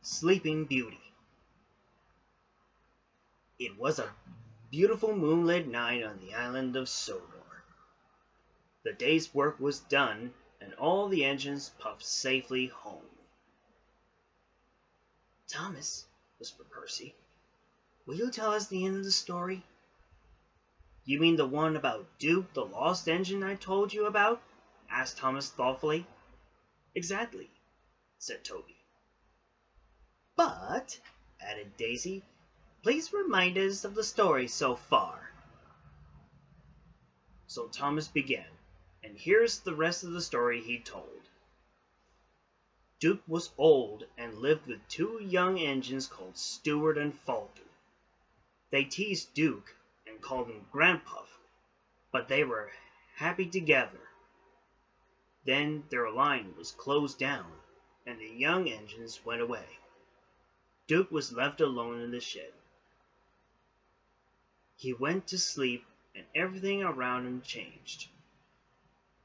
Sleeping Beauty. It was a beautiful moonlit night on the island of Sodor. The day's work was done, and all the engines puffed safely home. "Thomas," whispered Percy, "will you tell us the end of the story?" "You mean the one about Duke, the lost engine I told you about?" asked Thomas thoughtfully. "Exactly," said Toby. "But," added Daisy, "please remind us of the story so far." So Thomas began, and here's the rest of the story he told. Duke was old and lived with two young engines called Stewart and Falcon. They teased Duke and called him Grandpuff, but they were happy together. Then their line was closed down, and the young engines went away. Duke was left alone in the shed. He went to sleep, and everything around him changed.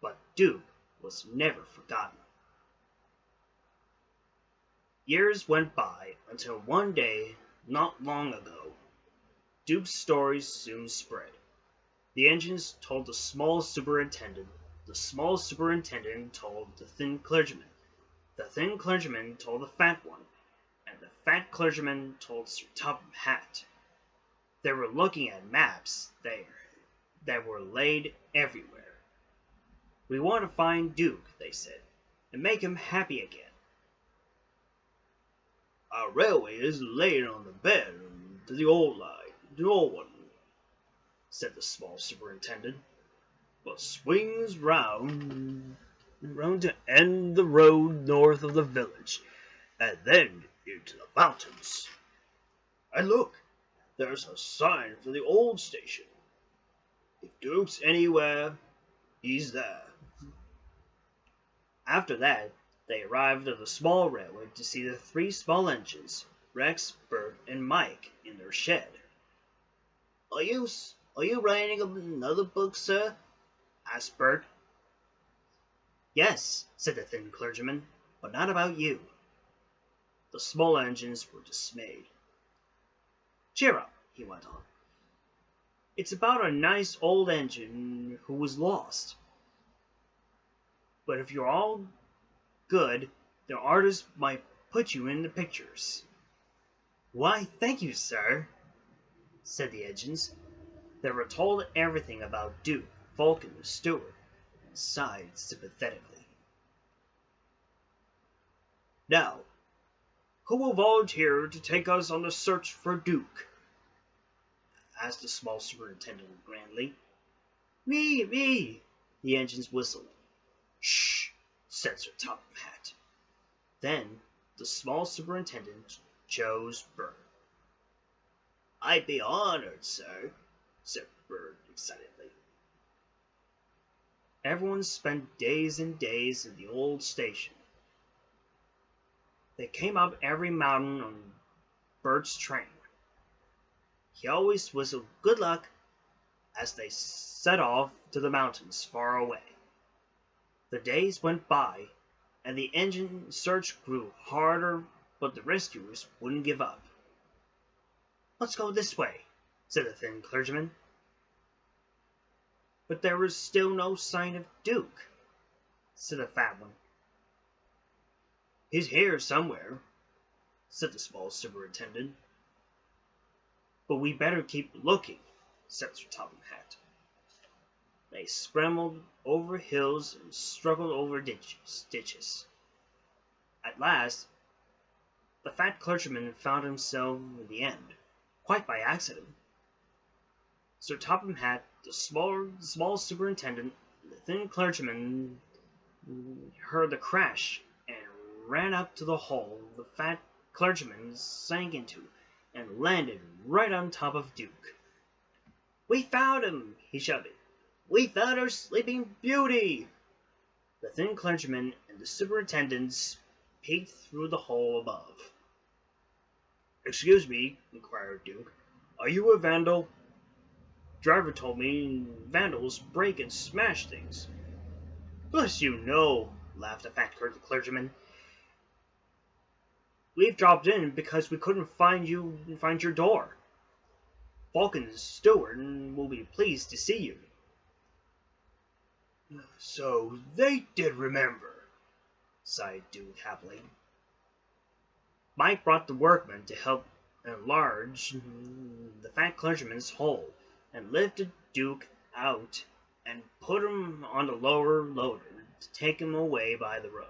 But Duke was never forgotten. Years went by until one day, not long ago, Duke's stories soon spread. The engines told the small superintendent told the thin clergyman told the fat one, and the fat clergyman told Sir Topham Hatt. They were looking at maps that were laid everywhere. "We want to find Duke," they said, "and make him happy again." "Our railway isn't laid on the bed to the old one," said the small superintendent, "but swings round to end the road north of the village, and then into the mountains. And look, there's a sign for the old station. If Duke's anywhere, he's there." After that, they arrived at the small railway to see the three small engines, Rex, Bert, and Mike, in their shed. Are you writing another book, sir?" asked Bert. "Yes," said the thin clergyman, "but not about you." The small engines were dismayed. "Cheer up," he went on. "It's about a nice old engine who was lost. But if you're all good, the artist might put you in the pictures." "Why, thank you, sir," said the engines. They were told everything about Duke, Falcon, and Stewart, and sighed sympathetically. "Now, who will volunteer to take us on the search for Duke?" asked the small superintendent grandly. Me," the engines whistled. "Shh," said Sir Topham Hatt. Then the small superintendent chose Bert. "I'd be honored, sir," said Bert excitedly. Everyone spent days and days in the old station. They came up every mountain on Bert's train. He always whistled "good luck" as they set off to the mountains far away. The days went by, and the engine search grew harder, but the rescuers wouldn't give up. "Let's go this way," said the thin clergyman. But there was still no sign of Duke, said the fat one. "He's here somewhere," said the small superintendent. "But we better keep looking," said Sir Topham Hatt. They scrambled over hills and struggled over ditches. At last, the fat clergyman found himself in the end, quite by accident. Sir Topham Hatt, the small superintendent, and the thin clergyman heard the crash and ran up to the hole the fat clergyman sank into, and landed right on top of Duke. "We found him!" he shouted. "We found our sleeping beauty!" The thin clergyman and the superintendents peeked through the hole above. "Excuse me," inquired Duke, "are you a vandal?" "Driver told me vandals break and smash things." "Bless you, no," laughed the fat clergyman. We've dropped in because we couldn't find your door. Falcon's steward will be pleased to see you." "So they did remember," sighed Duke happily. Mike brought the workmen to help enlarge the fat clergyman's hole, and lifted Duke out and put him on the lower loader to take him away by the road.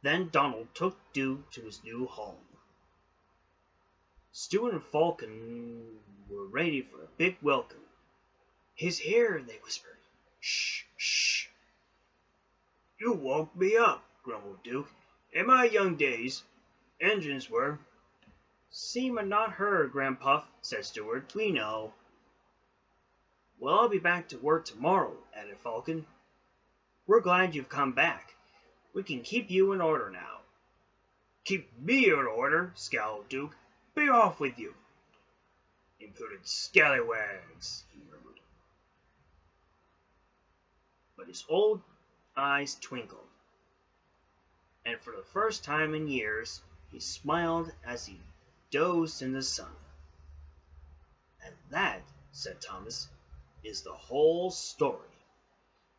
Then Donald took Duke to his new home. Stu and Falcon were ready for a big welcome. "He's here," they whispered. "Shh, shh." "You woke me up," grumbled Duke. "In my young days, engines were—" "Seem and not heard, Grandpuff," said Stewart. "We know." "Well, I'll be back to work tomorrow," added Falcon. "We're glad you've come back. We can keep you in order now." "Keep me in order," scowled Duke. "Be off with you." "Impudent scallywags," he murmured. But his old eyes twinkled, and for the first time in years he smiled as he dozed in the sun. "And that," said Thomas, "is the whole story.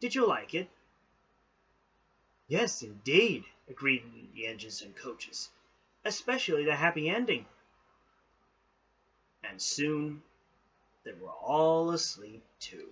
Did you like it?" "Yes, indeed," agreed the engines and coaches, "especially the happy ending." And soon they were all asleep too.